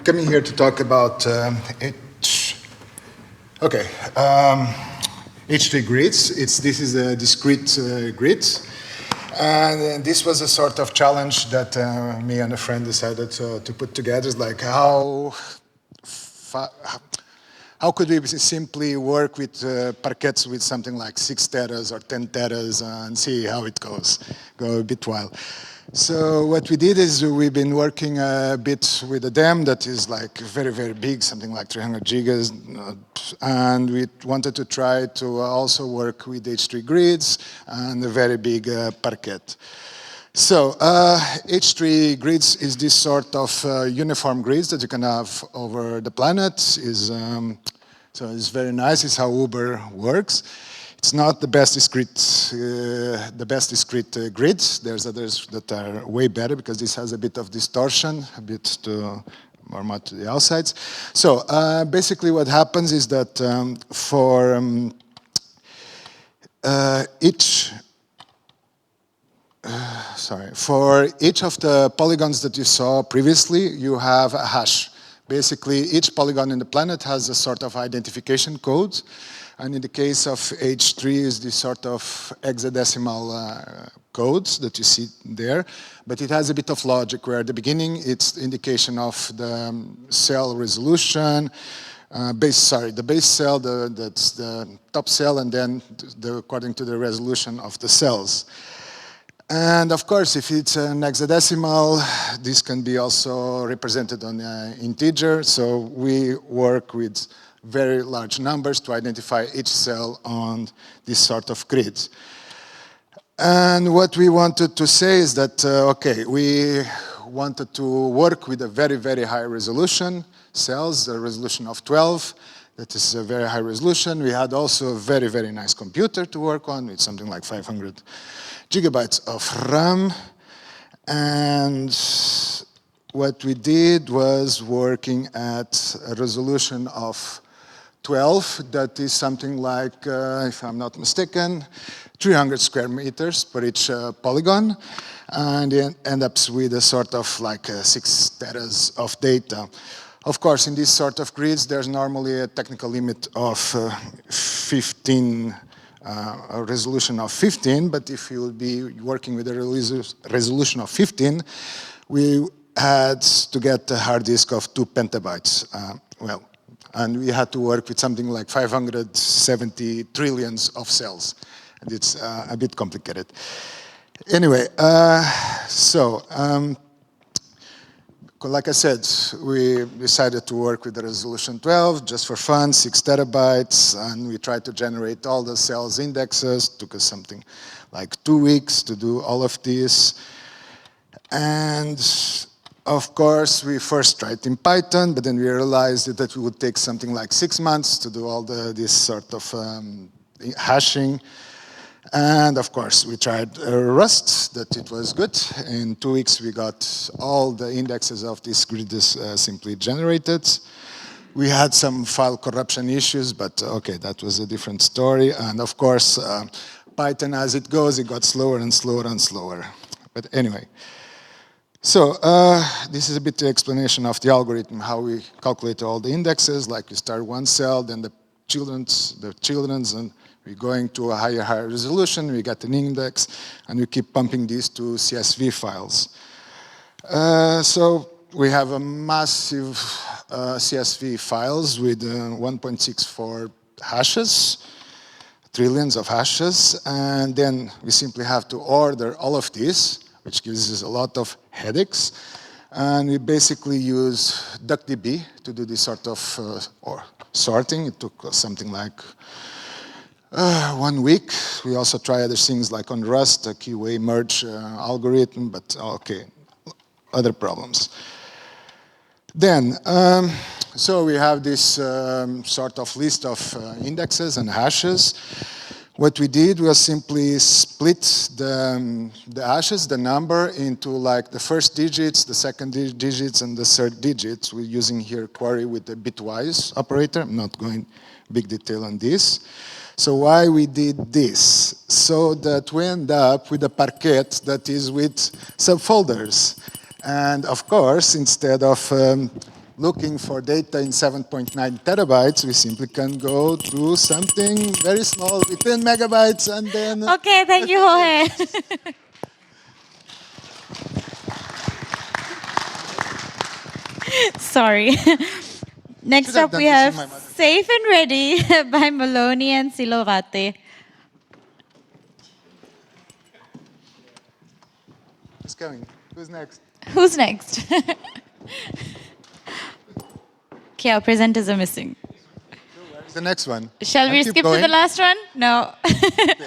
coming here to talk about H3 grids. This is a discrete grid. And this was a sort of challenge that me and a friend decided to put together. It's like how could we simply work with parquets with something like 6 teras or 10 teras and see how it goes, go a bit wild. So what we did is we've been working a bit with a DEM that is like very, very big, something like 300 gigas, and we wanted to try to also work with H3 grids and a very big parquet. So H3 grids is this sort of uniform grids that you can have over the planet. So it's very nice. It's how Uber works. It's not the best discrete grids. There's others that are way better because this has a bit of distortion, a bit more to the outsides. So basically, what happens is that for each of the polygons that you saw previously, you have a hash. Basically, each polygon in the planet has a sort of identification code. And in the case of H3 is this sort of hexadecimal codes that you see there. But it has a bit of logic where at the beginning it's indication of the cell resolution, the base cell, that's the top cell, and then according to the resolution of the cells. And of course, if it's an hexadecimal, this can be also represented on an integer. So we work with very large numbers to identify each cell on this sort of grid. And what we wanted to say is that, okay, we wanted to work with a very, very high resolution cells, the resolution of 12. That is a very high resolution. We had also a very, very nice computer to work on with something like 500 gigabytes of RAM. And what we did was working at a resolution of 12, that is something like, if I'm not mistaken, 300 square meters per each polygon, and it ends up with a sort of like 6 teras of data. Of course, in this sort of grids, there's normally a technical limit of 15, a resolution of 15, but if you will be working with a resolution of 15, we had to get a hard disk of 2 petabytes. And we had to work with something like 570 trillions of cells. And it's a bit complicated. Anyway, like I said, we decided to work with the resolution 12 just for fun, 6 terabytes, and we tried to generate all the cells indexes. It took us something like 2 weeks to do all of this. And of course, we first tried in Python, but then we realized that it would take something like 6 months to do all this sort of hashing. And of course, we tried Rust, that it was good. In 2 weeks, we got all the indexes of this grid simply generated. We had some file corruption issues, but okay, that was a different story. And of course, Python, as it goes, it got slower and slower and slower. But anyway. So this is a bit the explanation of the algorithm, how we calculate all the indexes. Like we start one cell, then the children's, and we're going to a higher resolution. We get an index, and we keep pumping these to CSV files. So we have a massive CSV files with 1.64 hashes, trillions of hashes, and then we simply have to order all of this, which gives us a lot of headaches. And we basically use DuckDB to do this sort of sorting. It took something like 1 week. We also try other things like on Rust, a QA merge algorithm, but okay, other problems. Then, so we have this sort of list of indexes and hashes. What we did was simply split the hashes, the number, into like the first digits, the second digits, and the third digits. We're using here query with the bitwise operator. I'm not going big detail on this. So why we did this? So that we end up with a parquet that is with subfolders. And of course, instead of looking for data in 7.9 terabytes, we simply can go to something very small within megabytes and then... Okay, thank you, Jorge. Sorry. Next up, we have Safe and Ready by Maloney and Silovate. Who's coming? Who's next? Who's next? Okay, our presenters are missing. Where's the next one? Shall we skip to the last one? No. Okay.